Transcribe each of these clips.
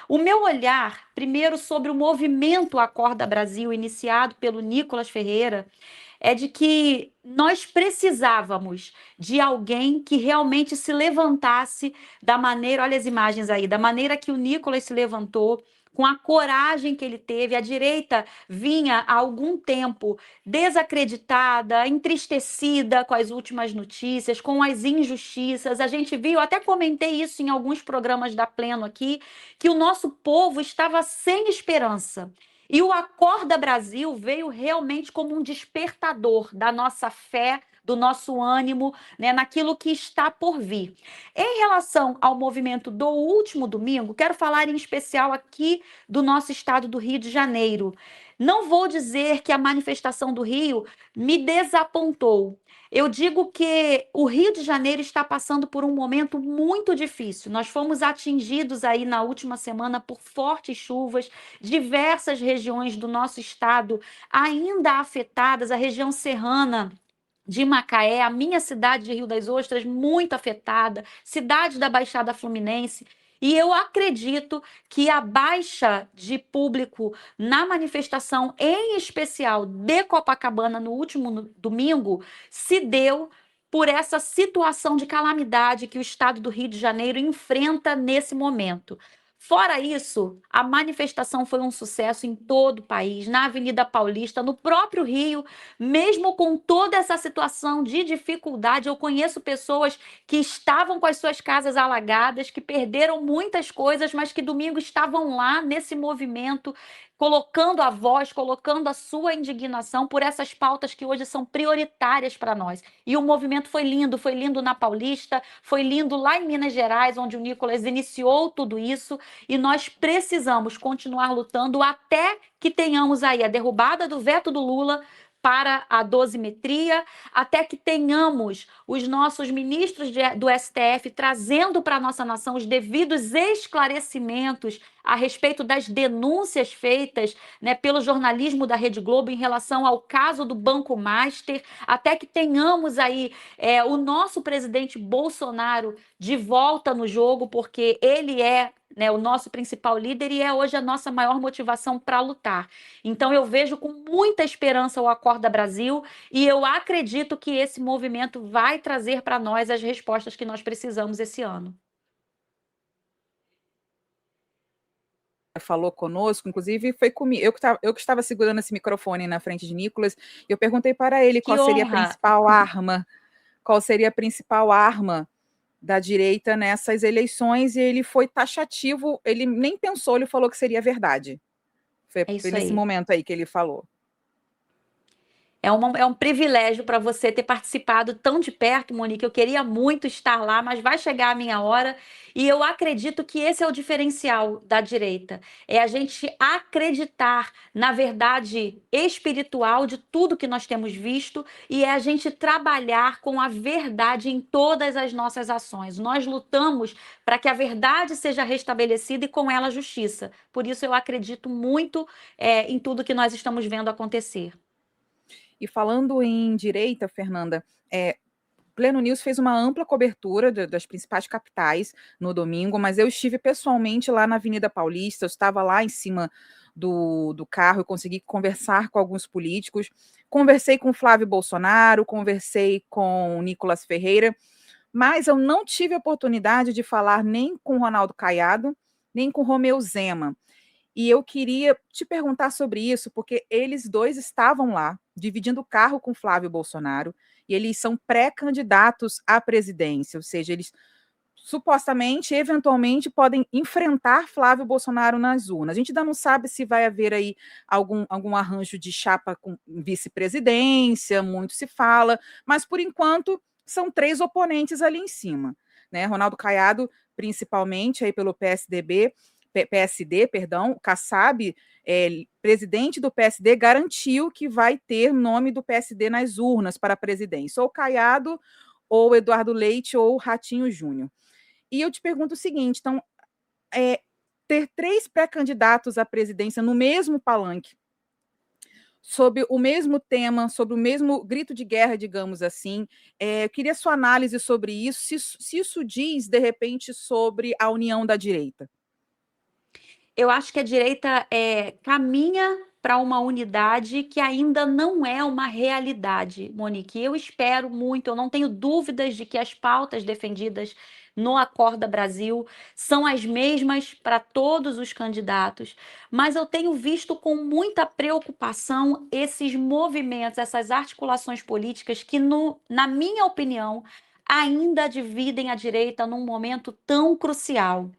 O meu olhar, primeiro, sobre o movimento Acorda Brasil, iniciado pelo Nicolas Ferreira, é de que nós precisávamos de alguém que realmente se levantasse da maneira, olha as imagens aí, da maneira que o Nicolas se levantou, com a coragem que ele teve. A direita vinha há algum tempo desacreditada, entristecida com as últimas notícias, com as injustiças. A gente viu, até comentei isso em alguns programas da Pleno aqui, que o nosso povo estava sem esperança. E o Acorda Brasil veio realmente como um despertador da nossa fé, do nosso ânimo, né, naquilo que está por vir. Em relação ao movimento do último domingo, quero falar em especial aqui do nosso estado do Rio de Janeiro. Não vou dizer que a manifestação do Rio me desapontou. Eu digo que o Rio de Janeiro está passando por um momento muito difícil. Nós fomos atingidos aí na última semana por fortes chuvas, diversas regiões do nosso estado ainda afetadas, a região serrana de Macaé, a minha cidade de Rio das Ostras, muito afetada, cidade da Baixada Fluminense. E eu acredito que a baixa de público na manifestação, em especial de Copacabana, no último domingo, se deu por essa situação de calamidade que o estado do Rio de Janeiro enfrenta nesse momento. Fora isso, a manifestação foi um sucesso em todo o país, na Avenida Paulista, no próprio Rio. Mesmo com toda essa situação de dificuldade, eu conheço pessoas que estavam com as suas casas alagadas, que perderam muitas coisas, mas que domingo estavam lá nesse movimento, colocando a voz, colocando a sua indignação por essas pautas que hoje são prioritárias para nós. E o movimento foi lindo na Paulista, foi lindo lá em Minas Gerais, onde o Nicolas iniciou tudo isso, e nós precisamos continuar lutando até que tenhamos aí a derrubada do veto do Lula para a dosimetria, até que tenhamos os nossos ministros do STF trazendo para a nossa nação os devidos esclarecimentos a respeito das denúncias feitas, né, pelo jornalismo da Rede Globo em relação ao caso do Banco Master, até que tenhamos aí o nosso presidente Bolsonaro de volta no jogo, porque ele é, né, o nosso principal líder e é hoje a nossa maior motivação para lutar. Então eu vejo com muita esperança o Acorda Brasil e eu acredito que esse movimento vai trazer para nós as respostas que nós precisamos esse ano. Falou conosco, inclusive foi comigo, eu que estava segurando esse microfone na frente de Nicolas, eu perguntei para ele Que honra! qual seria a principal arma da direita nessas eleições, e ele foi taxativo, ele nem pensou, ele falou que seria verdade. É Foi isso nesse aí. momento aí que ele falou. É um privilégio para você ter participado tão de perto, Monique. Eu queria muito estar lá, mas vai chegar a minha hora. E eu acredito que esse é o diferencial da direita. É a gente acreditar na verdade espiritual de tudo que nós temos visto e é a gente trabalhar com a verdade em todas as nossas ações. Nós lutamos para que a verdade seja restabelecida e com ela a justiça. Por isso eu acredito muito em tudo que nós estamos vendo acontecer. E falando em direita, Fernanda, Pleno News fez uma ampla cobertura das principais capitais no domingo, mas eu estive pessoalmente lá na Avenida Paulista, eu estava lá em cima do carro, eu consegui conversar com alguns políticos, conversei com Flávio Bolsonaro, conversei com Nicolas Ferreira, mas eu não tive a oportunidade de falar nem com Ronaldo Caiado, nem com Romeu Zema. E eu queria te perguntar sobre isso, porque eles dois estavam lá, dividindo o carro com Flávio Bolsonaro, e eles são pré-candidatos à presidência, ou seja, eles supostamente, eventualmente, podem enfrentar Flávio Bolsonaro nas urnas. A gente ainda não sabe se vai haver aí algum arranjo de chapa com vice-presidência, muito se fala, mas, por enquanto, são três oponentes ali em cima, né? Ronaldo Caiado, principalmente, aí pelo PSD, perdão, o Kassab, presidente do PSD, garantiu que vai ter nome do PSD nas urnas para a presidência, ou Caiado, ou Eduardo Leite, ou Ratinho Júnior. E eu te pergunto o seguinte, então, ter três pré-candidatos à presidência no mesmo palanque, sobre o mesmo tema, sobre o mesmo grito de guerra, digamos assim, eu queria sua análise sobre isso, se isso diz, de repente, sobre a união da direita. Eu acho que a direita caminha para uma unidade que ainda não é uma realidade, Monique. Eu espero muito, eu não tenho dúvidas de que as pautas defendidas no Acorda Brasil são as mesmas para todos os candidatos, mas eu tenho visto com muita preocupação esses movimentos, essas articulações políticas que, na minha opinião, ainda dividem a direita num momento tão crucial.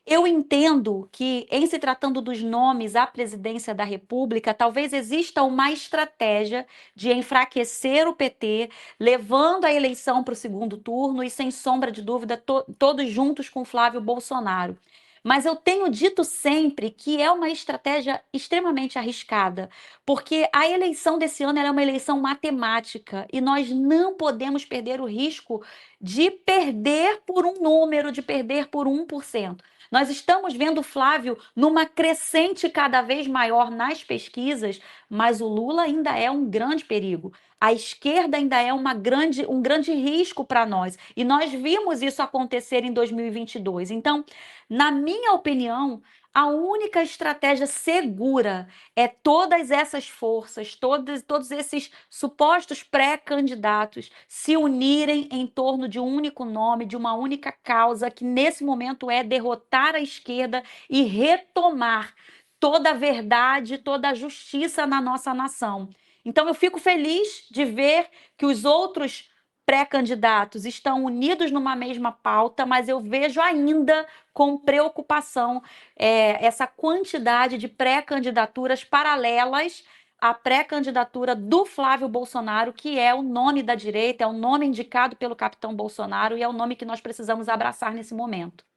Eu entendo que, em se tratando dos nomes à presidência da República, talvez exista uma estratégia de enfraquecer o PT, levando a eleição para o segundo turno e, sem sombra de dúvida, todos juntos com Flávio Bolsonaro. Mas eu tenho dito sempre que é uma estratégia extremamente arriscada, porque a eleição desse ano é uma eleição matemática e nós não podemos perder o risco de perder por um número, de perder por 1%. Nós estamos vendo o Flávio numa crescente cada vez maior nas pesquisas, mas o Lula ainda é um grande perigo. A esquerda ainda é um grande risco para nós. E nós vimos isso acontecer em 2022. Então, na minha opinião, a única estratégia segura é todas essas forças, todos esses supostos pré-candidatos se unirem em torno de um único nome, de uma única causa, que nesse momento é derrotar a esquerda e retomar toda a verdade, toda a justiça na nossa nação. Então, eu fico feliz de ver que os outros pré-candidatos estão unidos numa mesma pauta, mas eu vejo ainda com preocupação essa quantidade de pré-candidaturas paralelas à pré-candidatura do Flávio Bolsonaro, que é o nome da direita, é o nome indicado pelo capitão Bolsonaro e é o nome que nós precisamos abraçar nesse momento.